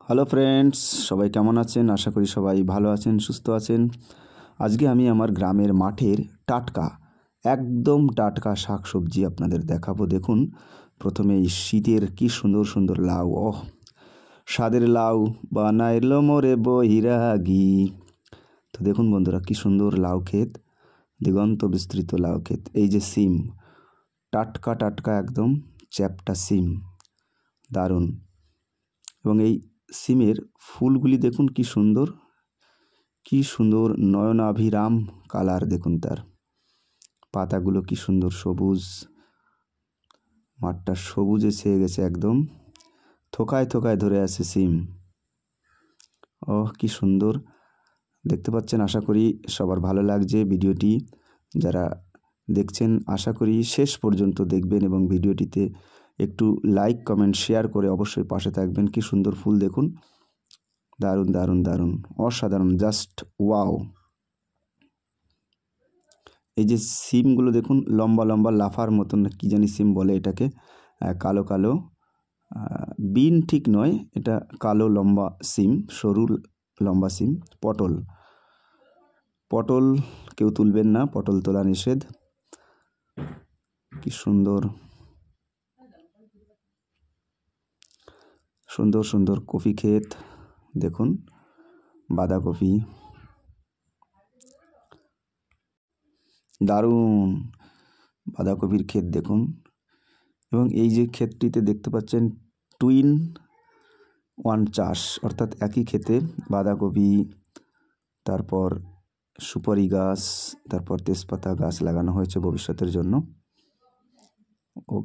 Hello friends, সবাই কেমন আছেন? আশা করি সবাই ভালো আছেন, সুস্থ আছেন। আজকে আমি আমার গ্রামের মাঠের টাটকা, একদম টাটকা শাকসবজি আপনাদের দেখাবো। দেখুন, প্রথমে এই শীতের কি সুন্দর সুন্দর লাউ। স্বাদের লাউ বানাইলো মোরে বৈরাগী। তো দেখুন বন্ধুরা, কি সুন্দর লাউ ক্ষেত, দিগন্ত বিস্তৃত লাউ ক্ষেত। এই যে সিম, টাটকা টাটকা একদম চ্যাপ্টা সিম, দারুণ। এবং এই সিমের ফুলগুলি দেখুন কি সুন্দর, কি সুন্দর নয়নাভিরাম কালার। দেখুন তার পাতাগুলো কি সুন্দর সবুজ, মাঠটা সবুজে ছেয়ে গেছে একদম, থোকায় থোকায় ধরে আছে সিম। কি সুন্দর দেখতে পাচ্ছেন। আশা করি সবার ভালো লাগছে ভিডিওটি। যারা দেখছেন আশা করি শেষ পর্যন্ত দেখবেন এবং ভিডিওটিতে একটু লাইক কমেন্ট শেয়ার করে অবশ্যই পাশে থাকবেন। কি সুন্দর ফুল দেখুন, দারুণ দারুণ দারুণ, অসাধারণ, জাস্ট ওয়াও। এই যে সিমগুলো দেখুন, লম্বা লম্বা লাফার মতন কি জানি সিম বলে এটাকে, কালো কালো, বিন ঠিক নয়, এটা কালো লম্বা সিম, সরু লম্বা সিম। পটল, পটল কেউ তুলবেন না, পটল তোলা নিষেধ। কি সুন্দর সুন্দর সুন্দর কফি ক্ষেত দেখুন, বাঁধাকপি, দারুণ বাঁধাকপির ক্ষেত দেখুন। এবং এই যে ক্ষেতটিতে দেখতে পাচ্ছেন টুইন ওয়ান চাষ, অর্থাৎ একই ক্ষেতে বাঁধাকপি, তারপর সুপারি গাছ, তারপর তেজপাতা গাছ লাগানো হয়েছে ভবিষ্যতের জন্য।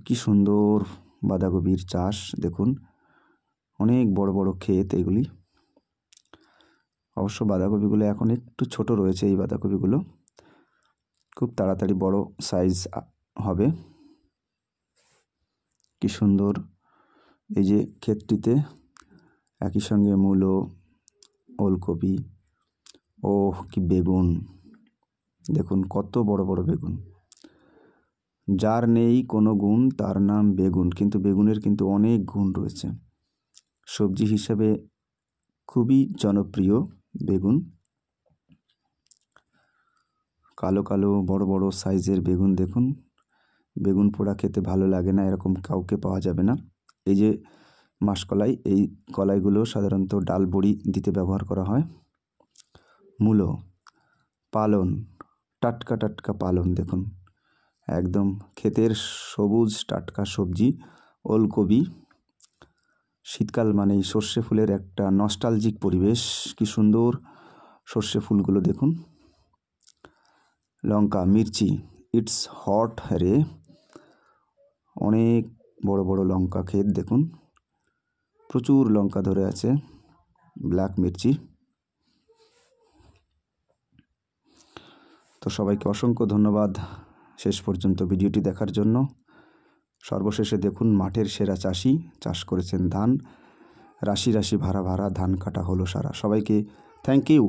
কি সুন্দর বাঁধাকপির চাষ দেখুন, অনেক বড় বড় ক্ষেত এগুলি। অবশ্য বাঁধাকপিগুলো এখন একটু ছোট রয়েছে, এই বাঁধাকপিগুলো খুব তাড়াতাড়ি বড় সাইজ হবে। কি সুন্দর এই যে ক্ষেতটিতে একই সঙ্গে মূলো, ওলকপি, কি বেগুন দেখুন, কত বড় বড় বেগুন। যার নেই কোনো গুণ তার নাম বেগুন, কিন্তু বেগুনের কিন্তু অনেক গুণ রয়েছে। সবজি হিসাবে খুবই জনপ্রিয় বেগুন। কালো কালো বড় বড় সাইজের বেগুন দেখুন। বেগুন পোড়া খেতে ভালো লাগে না, এরকম কাউকে পাওয়া যাবে না। এই যে মাসকলাই, এই কলাইগুলো সাধারণত ডাল বড়ি দিতে ব্যবহার করা হয়। মূলো, পালন, টাটকা টাটকা পালন দেখুন, একদম ক্ষেতের সবুজ টাটকা সবজি। ওলকপি, শীতকাল মানেই সর্ষে ফুলের একটা নস্টালজিক পরিবেশ। কি সুন্দর সর্ষে ফুলগুলো দেখুন। লঙ্কা, মির্চি, ইটস হট রে, অনেক বড় বড় লঙ্কা ক্ষেত দেখুন, প্রচুর লঙ্কা ধরে আছে, ব্ল্যাক মির্চি। তো সবাইকে অসংখ্য ধন্যবাদ শেষ পর্যন্ত ভিডিওটি দেখার জন্য। সর্বশেষে দেখুন, মাঠের সেরা চাষি চাষ করেছেন ধান, রাশি রাশি ভাড়া ভাড়া ধান কাটা হলো সারা। সবাইকে থ্যাংক ইউ।